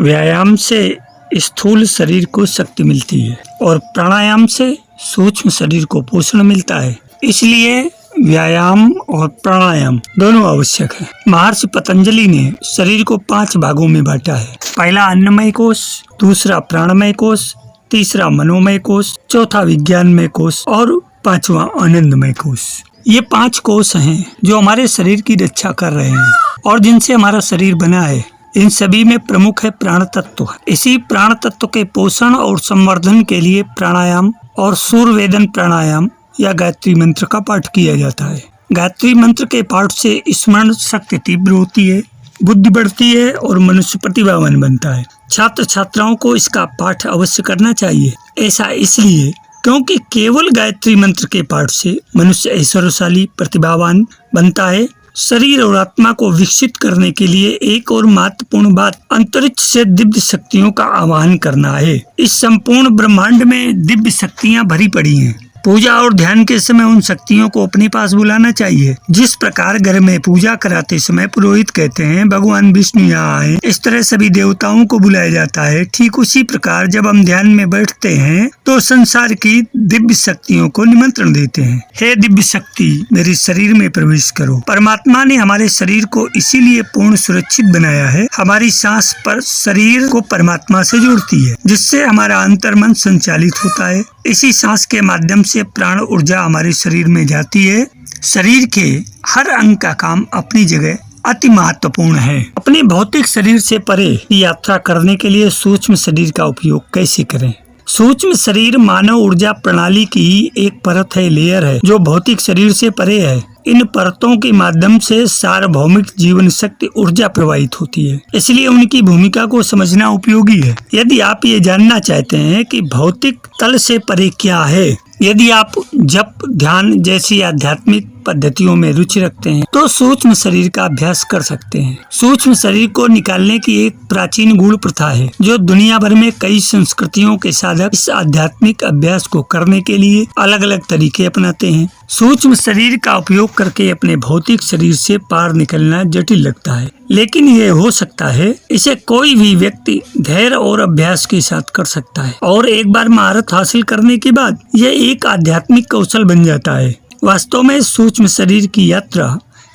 व्यायाम से स्थूल शरीर को शक्ति मिलती है और प्राणायाम से सूक्ष्म शरीर को पोषण मिलता है। इसलिए व्यायाम और प्राणायाम दोनों आवश्यक है। महर्षि पतंजलि ने शरीर को 5 भागों में बांटा है। पहला अन्नमय कोश, दूसरा प्राणमय कोश, तीसरा मनोमय कोश, चौथा विज्ञानमय कोश और 5वां आनंदमय कोश। ये 5 कोश हैं जो हमारे शरीर की रक्षा कर रहे हैं और जिनसे हमारा शरीर बना है। इन सभी में प्रमुख है प्राण तत्व। इसी प्राण तत्व के पोषण और संवर्धन के लिए प्राणायाम और सूर्यवेदन प्राणायाम या गायत्री मंत्र का पाठ किया जाता है। गायत्री मंत्र के पाठ से स्मरण शक्ति तीव्र होती है, बुद्धि बढ़ती है और मनुष्य प्रतिभावान बनता है। छात्र छात्राओं को इसका पाठ अवश्य करना चाहिए। ऐसा इसलिए क्योंकि केवल गायत्री मंत्र के पाठ से मनुष्य ऐश्वर्यशाली प्रतिभावान बनता है। शरीर और आत्मा को विकसित करने के लिए एक और महत्वपूर्ण बात अंतरिक्ष से दिव्य शक्तियों का आवाहन करना है। इस संपूर्ण ब्रह्मांड में दिव्य शक्तियां भरी पड़ी हैं। पूजा और ध्यान के समय उन शक्तियों को अपने पास बुलाना चाहिए। जिस प्रकार घर में पूजा कराते समय पुरोहित कहते हैं भगवान विष्णु यहाँ आए, इस तरह सभी देवताओं को बुलाया जाता है। ठीक उसी प्रकार जब हम ध्यान में बैठते हैं तो संसार की दिव्य शक्तियों को निमंत्रण देते हैं। हे दिव्य शक्ति, मेरे शरीर में प्रवेश करो। परमात्मा ने हमारे शरीर को इसीलिए पूर्ण सुरक्षित बनाया है। हमारी सांस पर शरीर को परमात्मा से जोड़ती है, जिससे हमारा अंतर्मन संचालित होता है। इसी सांस के माध्यम से प्राण ऊर्जा हमारे शरीर में जाती है। शरीर के हर अंग का काम अपनी जगह अति महत्वपूर्ण है। अपने भौतिक शरीर से परे यात्रा करने के लिए सूक्ष्म शरीर का उपयोग कैसे करें? सूक्ष्म शरीर मानव ऊर्जा प्रणाली की एक परत है, लेयर है, जो भौतिक शरीर से परे है। इन परतों के माध्यम से सार्वभौमिक जीवन शक्ति ऊर्जा प्रवाहित होती है, इसलिए उनकी भूमिका को समझना उपयोगी है। यदि आप ये जानना चाहते हैं कि भौतिक तल से परे क्या है, यदि आप जप, ध्यान जैसी आध्यात्मिक पद्धतियों में रुचि रखते हैं तो सूक्ष्म शरीर का अभ्यास कर सकते हैं। सूक्ष्म शरीर को निकालने की एक प्राचीन गूढ़ प्रथा है जो दुनिया भर में कई संस्कृतियों के साधक इस आध्यात्मिक अभ्यास को करने के लिए अलग अलग तरीके अपनाते हैं। सूक्ष्म शरीर का उपयोग करके अपने भौतिक शरीर से पार निकलना जटिल लगता है, लेकिन ये हो सकता है। इसे कोई भी व्यक्ति धैर्य और अभ्यास के साथ कर सकता है और एक बार महारत हासिल करने के बाद यह एक आध्यात्मिक कौशल बन जाता है। वास्तव में सूक्ष्म शरीर की यात्रा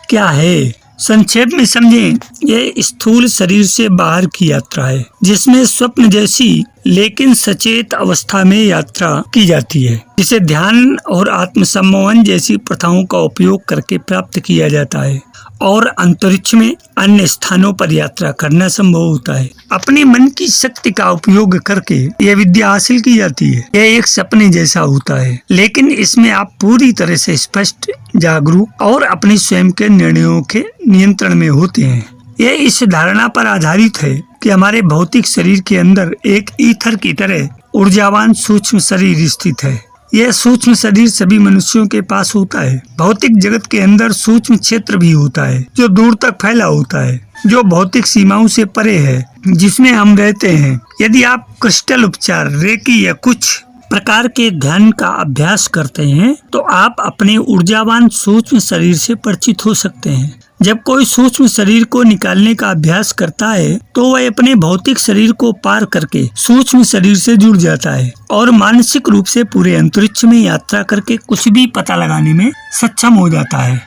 क्या है? संक्षेप में समझें, यह स्थूल शरीर से बाहर की यात्रा है जिसमें स्वप्न जैसी लेकिन सचेत अवस्था में यात्रा की जाती है, जिसे ध्यान और आत्मसम्मोहन जैसी प्रथाओं का उपयोग करके प्राप्त किया जाता है और अंतरिक्ष में अन्य स्थानों पर यात्रा करना संभव होता है। अपने मन की शक्ति का उपयोग करके यह विद्या हासिल की जाती है। यह एक सपने जैसा होता है, लेकिन इसमें आप पूरी तरह से स्पष्ट, जागरूक और अपने स्वयं के निर्णयों के नियंत्रण में होते हैं। यह इस धारणा पर आधारित है कि हमारे भौतिक शरीर के अंदर एक ईथर की तरह ऊर्जावान सूक्ष्म शरीर स्थित है। यह सूक्ष्म शरीर सभी मनुष्यों के पास होता है। भौतिक जगत के अंदर सूक्ष्म क्षेत्र भी होता है जो दूर तक फैला होता है, जो भौतिक सीमाओं से परे है, जिसमें हम रहते हैं। यदि आप क्रिस्टल उपचार, रेकी या कुछ प्रकार के ध्यान का अभ्यास करते हैं तो आप अपने ऊर्जावान सूक्ष्म शरीर से परिचित हो सकते हैं। जब कोई सूक्ष्म शरीर को निकालने का अभ्यास करता है तो वह अपने भौतिक शरीर को पार करके सूक्ष्म शरीर से जुड़ जाता है और मानसिक रूप से पूरे अंतरिक्ष में यात्रा करके कुछ भी पता लगाने में सक्षम हो जाता है।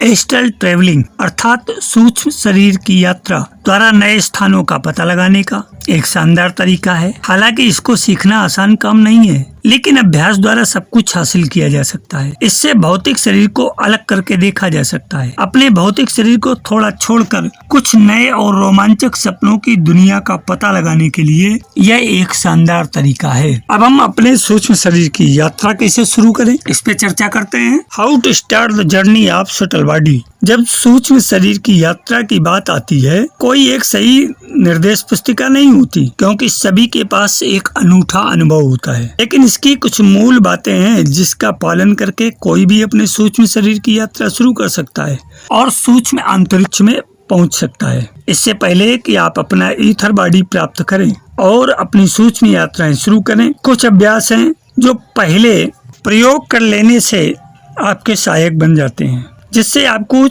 एस्ट्रल ट्रेवलिंग अर्थात सूक्ष्म शरीर की यात्रा द्वारा नए स्थानों का पता लगाने का एक शानदार तरीका है। हालांकि इसको सीखना आसान काम नहीं है, लेकिन अभ्यास द्वारा सब कुछ हासिल किया जा सकता है। इससे भौतिक शरीर को अलग करके देखा जा सकता है। अपने भौतिक शरीर को थोड़ा छोड़कर कुछ नए और रोमांचक सपनों की दुनिया का पता लगाने के लिए यह एक शानदार तरीका है। अब हम अपने सूक्ष्म शरीर की यात्रा कैसे शुरू करें, इस पे चर्चा करते हैं। How to start the journey of subtle body. जब सूक्ष्म शरीर की यात्रा की बात आती है, कोई एक सही निर्देश पुस्तिका नहीं होती, क्योंकि सभी के पास एक अनूठा अनुभव होता है। लेकिन इसकी कुछ मूल बातें हैं जिसका पालन करके कोई भी अपने सूक्ष्म शरीर की यात्रा शुरू कर सकता है और सूक्ष्म अंतरिक्ष में पहुंच सकता है। इससे पहले कि आप अपना ईथर बॉडी प्राप्त करें और अपनी सूक्ष्म यात्राएं शुरू करें, कुछ अभ्यास हैं जो पहले प्रयोग कर लेने से आपके सहायक बन जाते हैं, जिससे आपको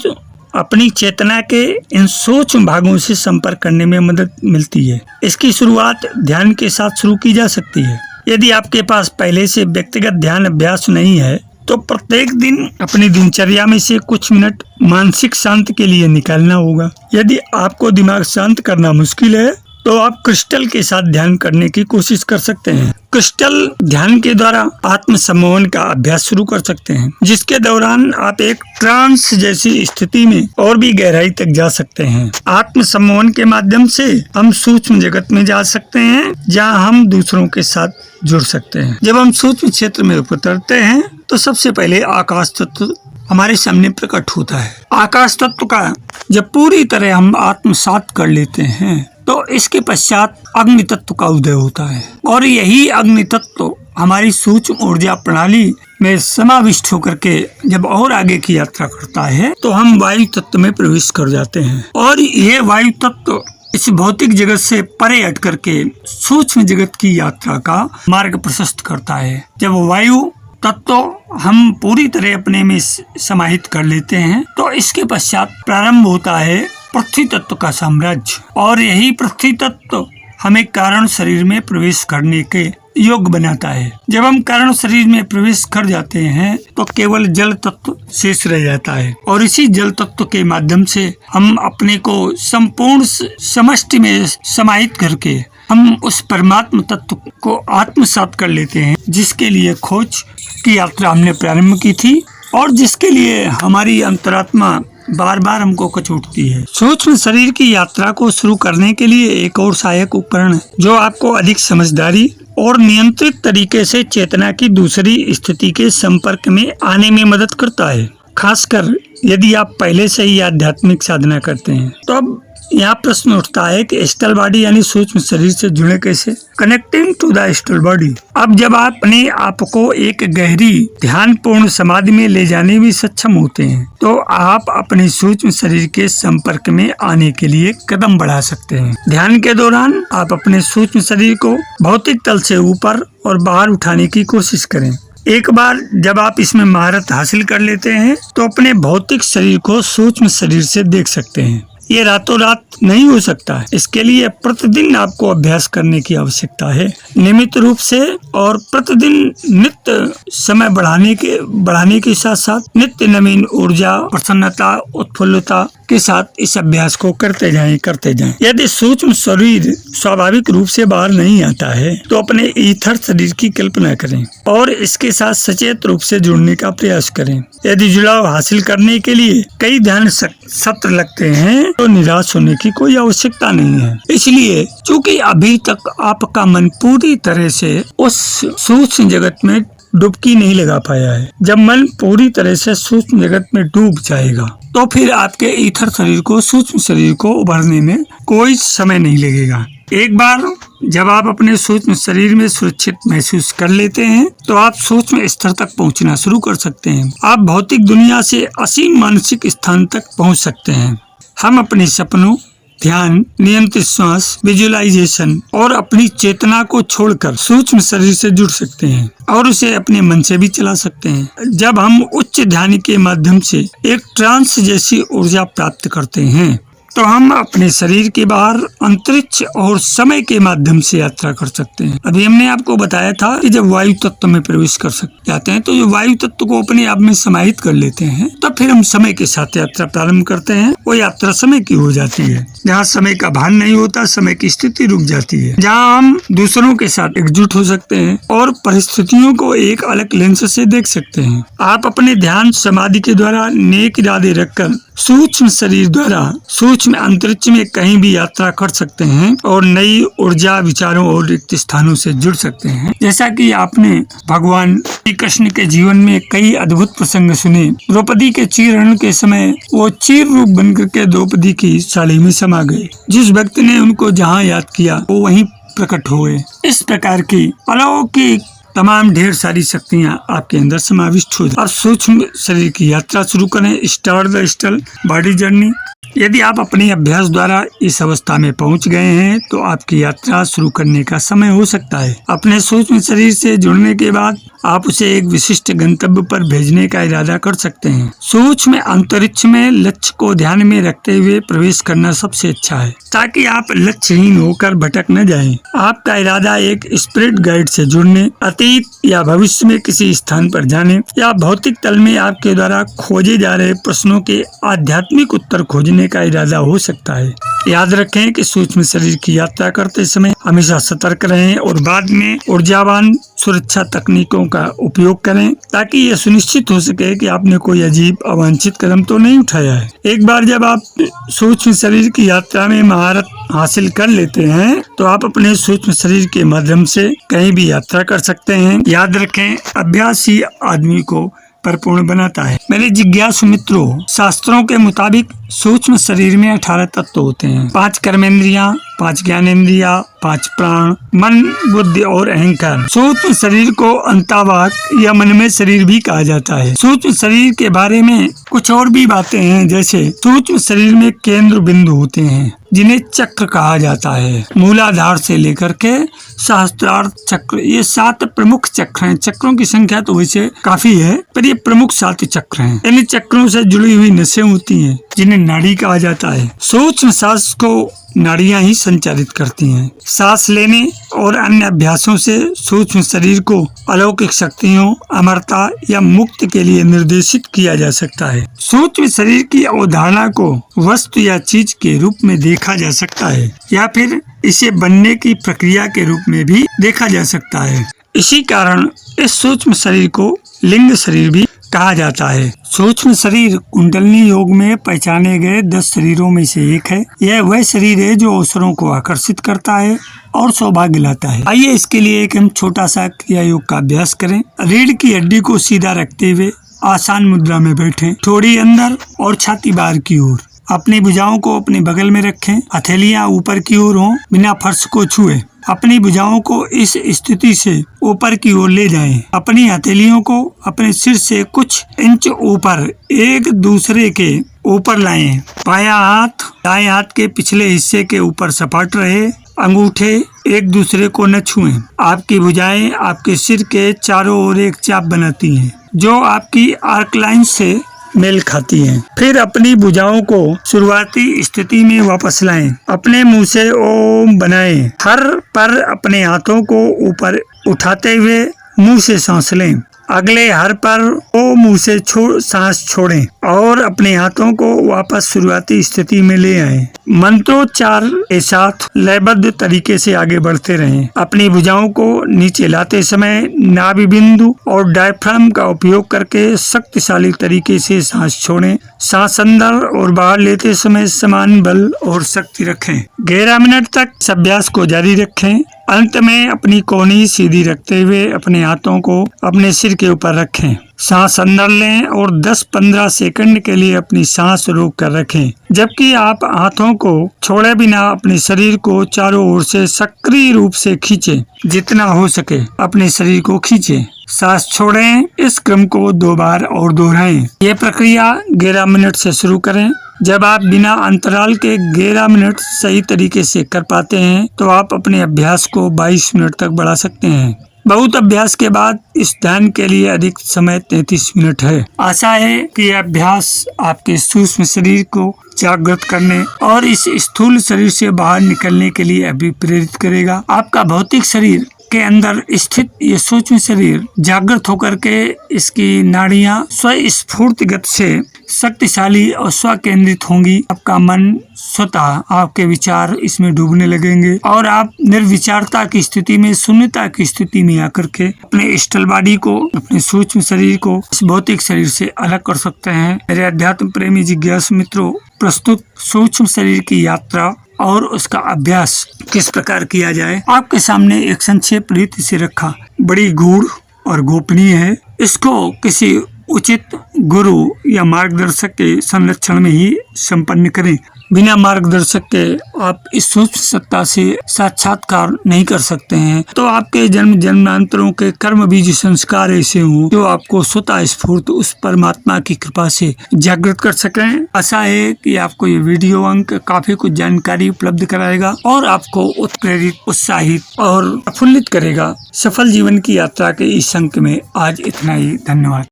अपनी चेतना के इन सूक्ष्म भागों से संपर्क करने में मदद मिलती है। इसकी शुरुआत ध्यान के साथ शुरू की जा सकती है। यदि आपके पास पहले से व्यक्तिगत ध्यान अभ्यास नहीं है तो प्रत्येक दिन अपनी दिनचर्या में से कुछ मिनट मानसिक शांति के लिए निकालना होगा। यदि आपको दिमाग शांत करना मुश्किल है तो आप क्रिस्टल के साथ ध्यान करने की कोशिश कर सकते हैं। क्रिस्टल ध्यान के द्वारा आत्म सम्मोहन का अभ्यास शुरू कर सकते हैं, जिसके दौरान आप एक ट्रांस जैसी स्थिति में और भी गहराई तक जा सकते हैं। आत्म सम्मोहन के माध्यम से हम सूक्ष्म जगत में जा सकते हैं, जहां हम दूसरों के साथ जुड़ सकते हैं। जब हम सूक्ष्म क्षेत्र में उतरते हैं तो सबसे पहले आकाश तत्व हमारे सामने प्रकट होता है। आकाश तत्व का जब पूरी तरह हम आत्मसात कर लेते हैं तो इसके पश्चात अग्नि तत्व का उदय होता है, और यही अग्नि तत्व हमारी सूक्ष्म ऊर्जा प्रणाली में समाविष्ट होकर के जब और आगे की यात्रा करता है तो हम वायु तत्व में प्रवेश कर जाते हैं। और ये वायु तत्व इस भौतिक जगत से परे हट करके सूक्ष्म जगत की यात्रा का मार्ग प्रशस्त करता है। जब वायु तत्व हम पूरी तरह अपने में समाहित कर लेते हैं तो इसके पश्चात प्रारंभ होता है पृथ्वी तत्व का साम्राज्य, और यही पृथ्वी तत्व हमें कारण शरीर में प्रवेश करने के योग्य बनाता है। जब हम कारण शरीर में प्रवेश कर जाते हैं तो केवल जल तत्व शेष रह जाता है, और इसी जल तत्व के माध्यम से हम अपने को संपूर्ण समष्टि में समाहित करके हम उस परमात्म तत्व को आत्मसात कर लेते हैं, जिसके लिए खोज की यात्रा हमने प्रारंभ की थी और जिसके लिए हमारी अंतरात्मा बार बार हमको कचोटती है। सूक्ष्म शरीर की यात्रा को शुरू करने के लिए एक और सहायक उपकरण है जो आपको अधिक समझदारी और नियंत्रित तरीके से चेतना की दूसरी स्थिति के संपर्क में आने में मदद करता है। खासकर यदि आप पहले से ही आध्यात्मिक साधना करते हैं तो अब यहाँ प्रश्न उठता है कि एस्ट्रल बॉडी यानी सूक्ष्म शरीर से जुड़े कैसे। Connecting to the astral body. अब जब आप अपने आप को एक गहरी ध्यानपूर्ण समाधि में ले जाने में सक्षम होते हैं तो आप अपने सूक्ष्म शरीर के संपर्क में आने के लिए कदम बढ़ा सकते हैं। ध्यान के दौरान आप अपने सूक्ष्म शरीर को भौतिक तल से ऊपर और बाहर उठाने की कोशिश करें। एक बार जब आप इसमें महारत हासिल कर लेते हैं तो अपने भौतिक शरीर को सूक्ष्म शरीर से देख सकते हैं। ये रातों रात नहीं हो सकता है। इसके लिए प्रतिदिन आपको अभ्यास करने की आवश्यकता है, नियमित रूप से, और प्रतिदिन नित्य समय बढ़ाने के साथ साथ नित्य नवीन ऊर्जा, प्रसन्नता, उत्फुल्लता के साथ इस अभ्यास को करते जाएं। यदि सूक्ष्म शरीर स्वाभाविक रूप से बाहर नहीं आता है तो अपने ईथर शरीर की कल्पना करें और इसके साथ सचेत रूप से जुड़ने का प्रयास करें। यदि जुड़ाव हासिल करने के लिए कई ध्यान सत्र लगते हैं तो निराश होने की कोई आवश्यकता नहीं है। इसलिए चूंकि अभी तक आपका मन पूरी तरह से उस सूक्ष्म जगत में डुबकी नहीं लगा पाया है, जब मन पूरी तरह से सूक्ष्म जगत में डूब जाएगा तो फिर आपके ईथर शरीर को, सूक्ष्म शरीर को उभरने में कोई समय नहीं लगेगा। एक बार जब आप अपने सूक्ष्म शरीर में सुरक्षित महसूस कर लेते हैं तो आप सूक्ष्म स्तर तक पहुंचना शुरू कर सकते हैं। आप भौतिक दुनिया से असीम मानसिक स्थान तक पहुंच सकते हैं। हम अपने सपनों, ध्यान, नियंत्रित श्वास, विजुअलाइजेशन और अपनी चेतना को छोड़कर सूक्ष्म शरीर से जुड़ सकते हैं और उसे अपने मन से भी चला सकते हैं। जब हम उच्च ध्यान के माध्यम से एक ट्रांस जैसी ऊर्जा प्राप्त करते हैं तो हम अपने शरीर के बाहर अंतरिक्ष और समय के माध्यम से यात्रा कर सकते हैं। अभी हमने आपको बताया था कि जब वायु तत्व में प्रवेश कर जाते हैं तो जो वायु तत्व को अपने आप में समाहित कर लेते हैं तो फिर हम समय के साथ यात्रा प्रारंभ करते हैं। वो यात्रा समय की हो जाती है, जहाँ समय का भान नहीं होता, समय की स्थिति रुक जाती है, जहाँ हम दूसरों के साथ एकजुट हो सकते हैं और परिस्थितियों को एक अलग लेंस से देख सकते हैं। आप अपने ध्यान समाधि के द्वारा नेक इरादे रखकर सूक्ष्म शरीर द्वारा सूक्ष्म अंतरिक्ष में कहीं भी यात्रा कर सकते हैं और नई ऊर्जा, विचारों और रिक्त स्थानों से जुड़ सकते हैं। जैसा कि आपने भगवान श्री कृष्ण के जीवन में कई अद्भुत प्रसंग सुने। द्रौपदी के चीरहरण के समय वो चीर रूप बनकर के द्रौपदी की साड़ी में समा गए। जिस व्यक्ति ने उनको जहाँ याद किया वो वहीं प्रकट हुए। इस प्रकार की अलौकिक तमाम ढेर सारी शक्तियाँ आपके अंदर समाविष्ट हो जाए। अब सूक्ष्म शरीर की यात्रा शुरू करें। Start the astral body journey. यदि आप अपने अभ्यास द्वारा इस अवस्था में पहुंच गए हैं तो आपकी यात्रा शुरू करने का समय हो सकता है। अपने सूक्ष्म शरीर से जुड़ने के बाद आप उसे एक विशिष्ट गंतव्य पर भेजने का इरादा कर सकते हैं। सूक्ष्म अंतरिक्ष में लक्ष्य को ध्यान में रखते हुए प्रवेश करना सबसे अच्छा है, ताकि आप लक्ष्यहीन होकर भटक न जाएं। आपका इरादा एक स्पिरिट गाइड से जुड़ने, अतीत या भविष्य में किसी स्थान पर जाने या भौतिक तल में आपके द्वारा खोजे जा रहे प्रश्नों के आध्यात्मिक उत्तर खोजने का इरादा हो सकता है। याद रखें कि सूक्ष्म शरीर की यात्रा करते समय हमेशा सतर्क रहें और बाद में ऊर्जावान सुरक्षा तकनीकों का उपयोग करें, ताकि यह सुनिश्चित हो सके कि आपने कोई अजीब अवांछित कदम तो नहीं उठाया है। एक बार जब आप सूक्ष्म शरीर की यात्रा में महारत हासिल कर लेते हैं तो आप अपने सूक्ष्म शरीर के माध्यम से कहीं भी यात्रा कर सकते हैं। याद रखें, अभ्यास ही आदमी को परिपूर्ण बनाता है। मेरे जिज्ञासु मित्रों, शास्त्रों के मुताबिक सूक्ष्म शरीर में 18 तत्व होते हैं। 5 कर्मेंद्रियां, 5 ज्ञानेंद्रियां, 5 प्राण, मन, बुद्धि और अहंकार। सूक्ष्म शरीर को अंतर्वाक या मनमय शरीर भी कहा जाता है। सूक्ष्म शरीर के बारे में कुछ और भी बातें हैं, जैसे सूक्ष्म शरीर में केंद्र बिंदु होते हैं जिन्हें चक्र कहा जाता है। मूलाधार से लेकर के सहस्त्रार्थ चक्र, ये 7 प्रमुख चक्र हैं। चक्रों की संख्या तो वैसे काफी है, पर ये प्रमुख 7 चक्र हैं। इन चक्रों से जुड़ी हुई नसें होती हैं जिन्हें नाड़ी कहा जाता है। सूक्ष्म सांस को नाड़ियां ही संचालित करती हैं। सांस लेने और अन्य अभ्यासों से सूक्ष्म शरीर को अलौकिक शक्तियों, अमरता या मुक्ति के लिए निर्देशित किया जा सकता है। सूक्ष्म शरीर की अवधारणा को वस्तु या चीज के रूप में देखा जा सकता है या फिर इसे बनने की प्रक्रिया के रूप में भी देखा जा सकता है। इसी कारण इस सूक्ष्म शरीर को लिंग शरीर भी कहा जाता है। सूक्ष्म शरीर कुंडलिनी योग में पहचाने गए 10 शरीरों में से एक है। यह वह शरीर है जो अवसरों को आकर्षित करता है और सौभाग्य लाता है। आइए इसके लिए एक हम छोटा सा क्रिया योग का अभ्यास करें। रीढ़ की हड्डी को सीधा रखते हुए आसान मुद्रा में बैठें। थोड़ी अंदर और छाती बाहर की ओर। अपनी भुजाओं को अपने बगल में रखें। हथेलियां ऊपर की ओर हों, बिना फर्श को छुए। अपनी भुजाओं को इस स्थिति से ऊपर की ओर ले जाएं। अपनी हथेलियों को अपने सिर से कुछ इंच ऊपर एक दूसरे के ऊपर लाएं। बायां हाथ दाएं हाथ के पिछले हिस्से के ऊपर सपाट रहे। अंगूठे एक दूसरे को न छुएं। आपकी भुजाएं आपके सिर के चारों ओर एक चाप बनाती हैं, जो आपकी आर्क लाइन से मेल खाती हैं। फिर अपनी भुजाओं को शुरुआती स्थिति में वापस लाएं। अपने मुंह से ओम बनाएं। हर पर अपने हाथों को ऊपर उठाते हुए मुंह से सांस लें। अगले हर पर ओ मुंह से सांस छोड़ें और अपने हाथों को वापस शुरुआती स्थिति में ले आएं। मंत्रोच्चार के साथ लयबद्ध तरीके से आगे बढ़ते रहें। अपनी भुजाओं को नीचे लाते समय नाभि बिंदु और डायफ्राम का उपयोग करके शक्तिशाली तरीके से सांस छोड़ें। सांस अंदर और बाहर लेते समय समान बल और शक्ति रखें। 11 मिनट तक इस अभ्यास को जारी रखें। अंत में अपनी कोहनी सीधी रखते हुए अपने हाथों को अपने सिर के ऊपर रखें। सांस अंदर लें और 10-15 सेकंड के लिए अपनी सांस रोक कर रखें, जबकि आप हाथों को छोड़े बिना अपने शरीर को चारों ओर से सक्रिय रूप से खींचें। जितना हो सके अपने शरीर को खींचें। सांस छोड़ें। इस क्रम को 2 बार और दोहराएं। यह प्रक्रिया 11 मिनट से शुरू करें। जब आप बिना अंतराल के 11 मिनट सही तरीके से कर पाते हैं तो आप अपने अभ्यास को 22 मिनट तक बढ़ा सकते हैं। बहुत अभ्यास के बाद इस ध्यान के लिए अधिक समय 33 मिनट है। आशा है कि यह अभ्यास आपके सूक्ष्म शरीर को जागृत करने और इस स्थूल शरीर से बाहर निकलने के लिए अभिप्रेरित करेगा। आपका भौतिक शरीर के अंदर स्थित ये सूक्ष्म शरीर जागृत होकर के इसकी नाड़ियां स्वस्फूर्तिगत से शक्तिशाली और स्वकेंद्रित होंगी। आपका मन स्वतः आपके विचार इसमें डूबने लगेंगे और आप निर्विचारता की स्थिति में, शून्यता की स्थिति में आकर के अपने स्टल बॉडी को, अपने सूक्ष्म शरीर को इस भौतिक शरीर से अलग कर सकते हैं। मेरे अध्यात्म प्रेमी जिज्ञासु मित्रों, प्रस्तुत सूक्ष्म शरीर की यात्रा और उसका अभ्यास किस प्रकार किया जाए आपके सामने एक संक्षेप रीति से रखा। बड़ी गूढ़ और गोपनीय है। इसको किसी उचित गुरु या मार्गदर्शक के संरक्षण में ही संपन्न करें। बिना मार्गदर्शक के आप इस सूक्ष्म सत्ता से साक्षात्कार नहीं कर सकते हैं। तो आपके जन्म जन्मांतरों के कर्म बीज संस्कार ऐसे हों जो आपको स्वतः स्फूर्त उस परमात्मा की कृपा से जागृत कर सकें। आशा है कि आपको ये वीडियो अंक काफी कुछ जानकारी उपलब्ध कराएगा और आपको उत्प्रेरित, उत्साहित और प्रफुल्लित करेगा। सफल जीवन की यात्रा के इस अंक में आज इतना ही। धन्यवाद।